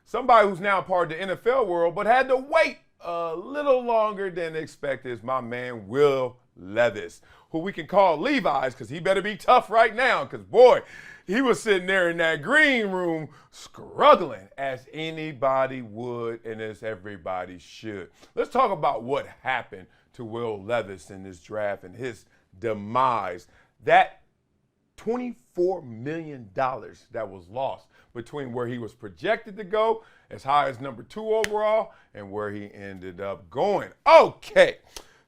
Somebody who's now part of the NFL world, but had to wait a little longer than expected is my man, Will Levis, who we can call Levi's because he better be tough right now because, boy, he was sitting there in that green room struggling as anybody would and as everybody should. Let's talk about what happened to Will Levis in this draft and his demise. That $24 million that was lost between where he was projected to go as high as number 2 overall and where he ended up going. Okay,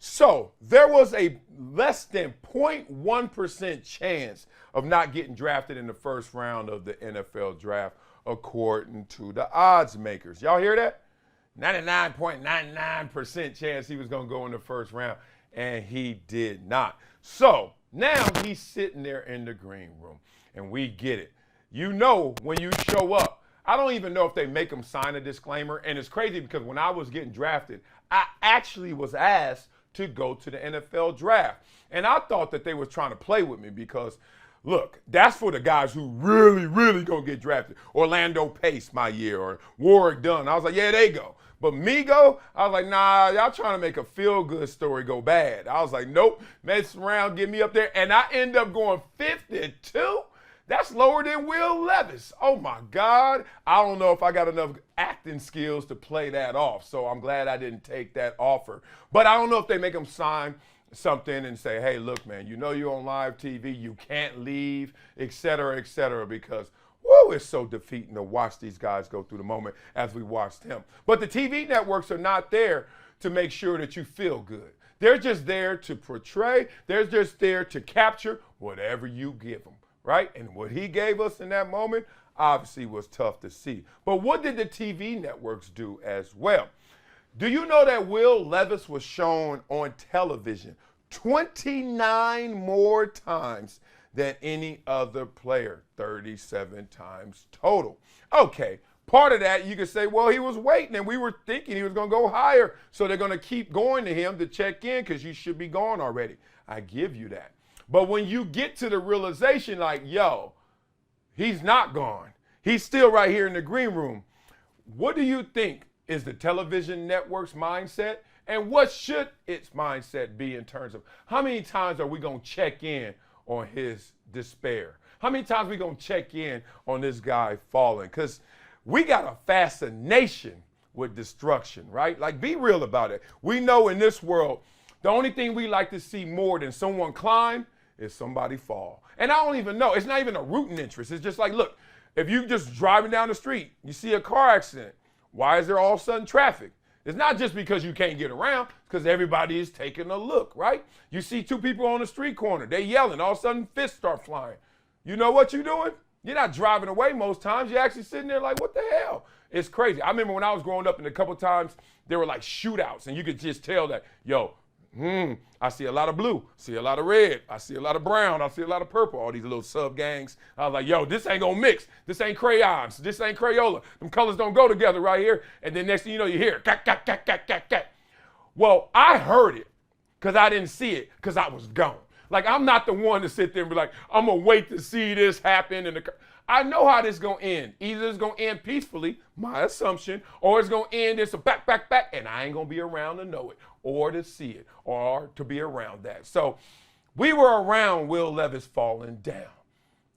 so there was a less than 0.1% chance of not getting drafted in the first round of the NFL draft according to the odds makers. Y'all hear that? 99.99% chance he was going to go in the first round, and he did not. So now he's sitting there in the green room, and we get it. You know when you show up, I don't even know if they make him sign a disclaimer, and it's crazy because when I was getting drafted, I actually was asked to go to the NFL draft, and I thought that they was trying to play with me because, look, that's for the guys who really, really gonna get drafted. Orlando Pace my year or Warwick Dunn. I was like, yeah, they go. But me go, I was like, nah, y'all trying to make a feel-good story go bad. I was like, nope, mess around, get me up there. And I end up going 52. That's lower than Will Levis. Oh, my God. I don't know if I got enough acting skills to play that off. So I'm glad I didn't take that offer. But I don't know if they make him sign something and say, hey, look, man, you know you're on live TV. You can't leave, et cetera, because, woo, it's so defeating to watch these guys go through the moment as we watched him. But the TV networks are not there to make sure that you feel good. They're just there to portray. They're just there to capture whatever you give them, right? And what he gave us in that moment obviously was tough to see. But what did the TV networks do as well? Do you know that Will Levis was shown on television 29 more times than any other player, 37 times total? Okay, part of that you could say, well, he was waiting and we were thinking he was going to go higher, so they're going to keep going to him to check in because you should be gone already. I give you that. But when you get to the realization like, yo, he's not gone. He's still right here in the green room. What do you think is the television network's mindset? And what should its mindset be in terms of how many times are we going to check in on his despair? How many times are we going to check in on this guy falling? Because we got a fascination with destruction, right? Like, be real about it. We know in this world, the only thing we like to see more than someone climb is somebody fall. And I don't even know. It's not even a rooting interest. It's just like, look, if you just driving down the street, you see a car accident, why is there all of a sudden traffic? It's not just because you can't get around, it's because everybody is taking a look, right? You see two people on the street corner, they yelling, all of a sudden fists start flying. You know what you're doing? You're not driving away most times. You're actually sitting there like, what the hell? It's crazy. I remember when I was growing up and a couple times there were like shootouts and you could just tell that, yo, I see a lot of blue, see a lot of red, I see a lot of brown, I see a lot of purple, all these little sub gangs. I was like, yo, this ain't gonna mix. This ain't crayons. This ain't Crayola. Them colors don't go together right here. And then next thing you know, you hear it, cat, cat, cat, cat, cat, cat. Well, I heard it because I didn't see it because I was gone. Like, I'm not the one to sit there and be like, I'm gonna wait to see this happen. I know how this is gonna end. Either it's gonna end peacefully, my assumption, or it's gonna end it's a back, and I ain't gonna be around to know it, or to see it, or to be around that. So we were around Will Levis falling down.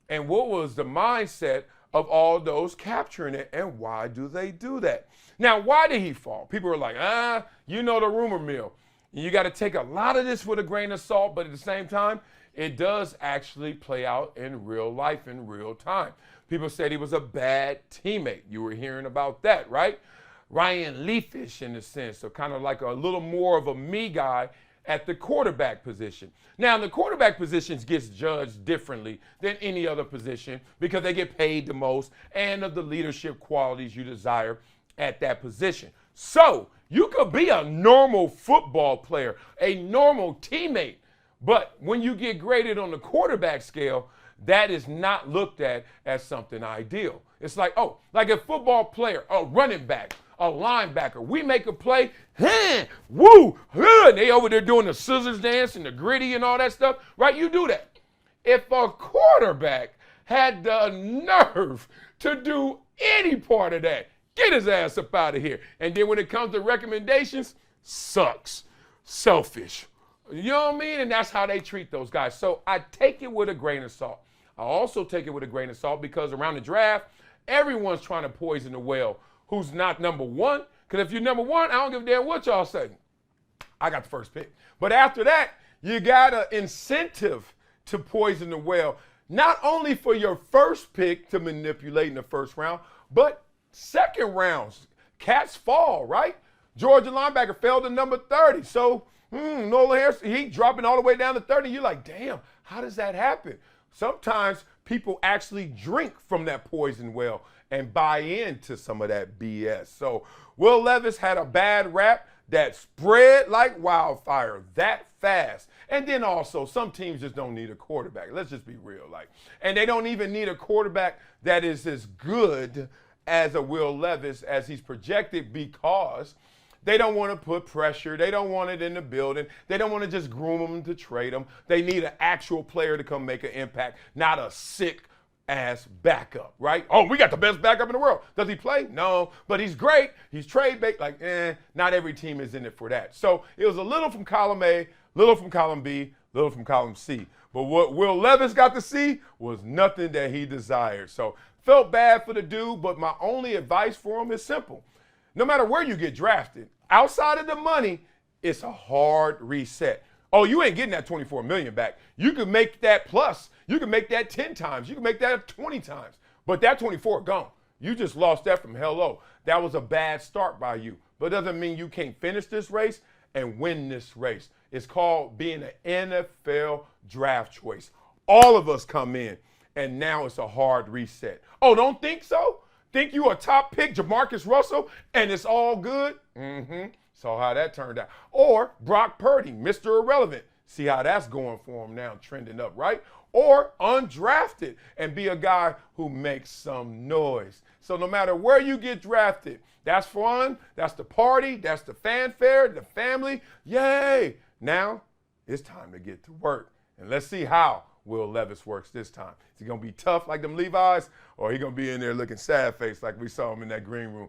And what was the mindset of all those capturing it, and why do they do that? Now, why did he fall? People are like, you know the rumor mill. You got to take a lot of this with a grain of salt, but at the same time, it does actually play out in real life, in real time. People said he was a bad teammate. You were hearing about that, right? Ryan Leafish in a sense, so kind of like a little more of a me guy at the quarterback position. Now, the quarterback positions gets judged differently than any other position because they get paid the most and of the leadership qualities you desire at that position. So you could be a normal football player, a normal teammate, but when you get graded on the quarterback scale, that is not looked at as something ideal. It's like, oh, like a football player, a running back, a linebacker. We make a play, woo, and they over there doing the scissors dance and the gritty and all that stuff, right? You do that. If a quarterback had the nerve to do any part of that, Get his ass up out of here. And then when it comes to recommendations, sucks. Selfish. You know what I mean? And that's how they treat those guys. So I take it with a grain of salt. I also take it with a grain of salt because around the draft, everyone's trying to poison the well who's not number one. Because if you're number one, I don't give a damn what y'all say. I got the first pick. But after that, you got an incentive to poison the well, not only for your first pick to manipulate in the first round, but second rounds. Cats fall, right? Georgia linebacker fell to number 30. So, Nolan Harris, he dropping all the way down to 30. You're like, damn, how does that happen? Sometimes people actually drink from that poison well and buy into some of that BS. So Will Levis had a bad rap that spread like wildfire that fast. And then also, some teams just don't need a quarterback. Let's just be real. And they don't even need a quarterback that is as good as a Will Levis as he's projected because they don't want to put pressure. They don't want it in the building. They don't want to just groom them to trade them. They need an actual player to come make an impact, not a sick ass backup, right? Oh, we got the best backup in the world. Does he play? No, but he's great. He's trade bait. Not every team is in it for that. So it was a little from column A, little from column B, little from column C. But what Will Levis got to see was nothing that he desired. So felt bad for the dude, but my only advice for him is simple. No matter where you get drafted, outside of the money, it's a hard reset. Oh, you ain't getting that $24 million back. You can make that plus. You can make that 10 times. You can make that 20 times. But that 24 gone. You just lost that from hello. That was a bad start by you. But it doesn't mean you can't finish this race and win this race. It's called being an NFL draft choice. All of us come in, and now it's a hard reset. Oh, don't think so? Think you a top pick, Jamarcus Russell, and it's all good? Saw how that turned out. Or Brock Purdy, Mr. Irrelevant. See how that's going for him now, trending up, right? Or undrafted and be a guy who makes some noise. So no matter where you get drafted, that's fun, that's the party, that's the fanfare, the family. Yay! Now it's time to get to work. And let's see how Will Levis works this time. Is he going to be tough like them Levi's, or he going to be in there looking sad-faced like we saw him in that green room